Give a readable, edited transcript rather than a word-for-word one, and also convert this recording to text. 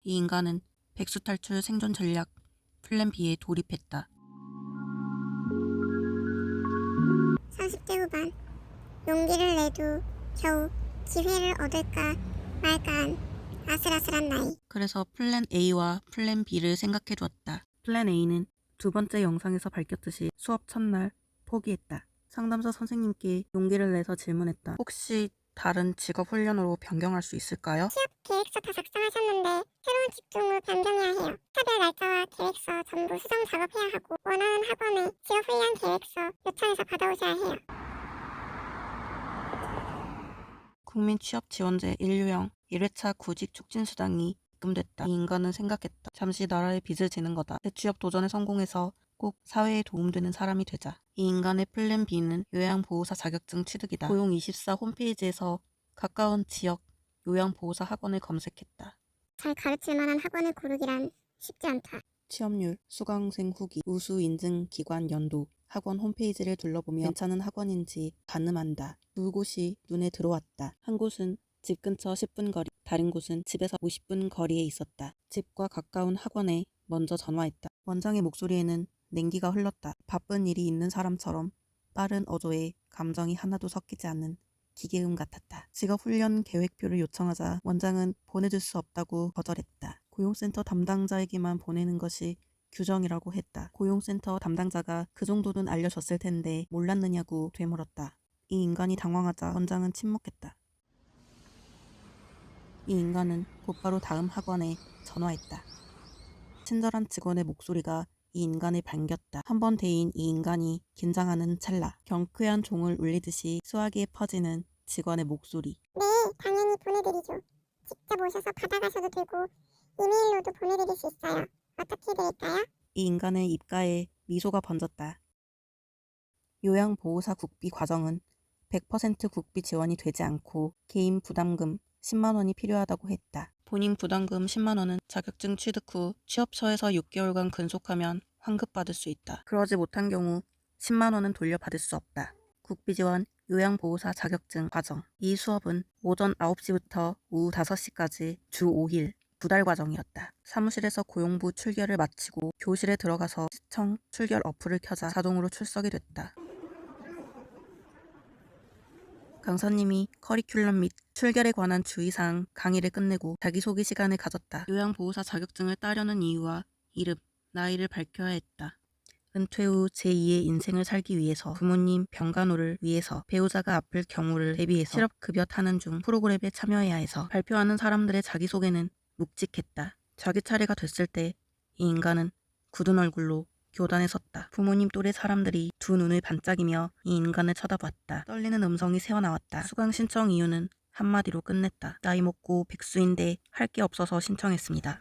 이 인간은 백수 탈출 생존 전략 플랜 B에 돌입했다. 30대 후반, 용기를 내도 겨우 기회를 얻을까 말까한 아슬아슬한 나이. 그래서 플랜 A와 플랜 B를 생각해 두었다. 플랜 A는 두 번째 영상에서 밝혔듯이 수업 첫날 포기했다. 상담사 선생님께 용기를 내서 질문했다. 혹시 다른 직업 훈련으로 변경할 수 있을까요? 취업 계획서 다 작성하셨는데 새로운 직종으로 변경해야 해요. 스타별 날짜와 계획서 전부 수정 작업해야 하고 원하는 학원의 지역 훈련 계획서 요청해서 받아오셔야 해요. 국민취업지원제 1유형 1회차 구직 촉진수당이 입금됐다. 이 인간은 생각했다. 잠시 나라의 빚을 지는 거다. 재취업 도전에 성공해서 꼭 사회에 도움되는 사람이 되자. 이 인간의 플랜 B는 요양보호사 자격증 취득이다. 고용24 홈페이지에서 가까운 지역 요양보호사 학원을 검색했다. 잘 가르칠 만한 학원을 고르기란 쉽지 않다. 취업률, 수강생 후기, 우수 인증 기관 연도, 학원 홈페이지를 둘러보며 괜찮은 학원인지 가늠한다. 두 곳이 눈에 들어왔다. 한 곳은 집 근처 10분 거리, 다른 곳은 집에서 50분 거리에 있었다. 집과 가까운 학원에 먼저 전화했다. 원장의 목소리에는 냉기가 흘렀다. 바쁜 일이 있는 사람처럼 빠른 어조에 감정이 하나도 섞이지 않는 기계음 같았다. 직업훈련 계획표를 요청하자 원장은 보내줄 수 없다고 거절했다. 고용센터 담당자에게만 보내는 것이 규정이라고 했다. 고용센터 담당자가 그 정도는 알려줬을 텐데 몰랐느냐고 되물었다. 이 인간이 당황하자 원장은 침묵했다. 이 인간은 곧바로 다음 학원에 전화했다. 친절한 직원의 목소리가 이 인간을 반겼다. 한 번 대인 이 인간이 긴장하는 찰나 경쾌한 종을 울리듯이 수화기에 퍼지는 직원의 목소리. 네, 당연히 보내드리죠. 직접 오셔서 받아가셔도 되고 이메일로도 보내드릴 수 있어요. 어떻게 드릴까요? 이 인간의 입가에 미소가 번졌다. 요양보호사 국비 과정은 100% 국비 지원이 되지 않고 개인 부담금 10만 원이 필요하다고 했다. 본인 부담금 10만 원은 자격증 취득 후 취업처에서 6개월간 근속하면 환급받을 수 있다. 그러지 못한 경우 10만 원은 돌려받을 수 없다. 국비 지원 요양보호사 자격증 과정. 이 수업은 오전 9시부터 오후 5시까지 주 5일 2달 과정이었다. 사무실에서 고용부 출결을 마치고 교실에 들어가서 시청 출결 어플을 켜자 자동으로 출석이 됐다. 강사님이 커리큘럼 및 출결에 관한 주의사항 강의를 끝내고 자기소개 시간을 가졌다. 요양보호사 자격증을 따려는 이유와 이름, 나이를 밝혀야 했다. 은퇴 후 제2의 인생을 살기 위해서, 부모님 병간호를 위해서, 배우자가 아플 경우를 대비해서 실업급여 타는 중 프로그램에 참여해야 해서 발표하는 사람들의 자기소개는 묵직했다. 자기 차례가 됐을 때 이 인간은 굳은 얼굴로 교단에 섰다. 부모님 또래 사람들이 두 눈을 반짝이며 이 인간을 쳐다봤다. 떨리는 음성이 새어나왔다. 수강 신청 이유는 한마디로 끝냈다. 나이 먹고 백수인데 할 게 없어서 신청했습니다.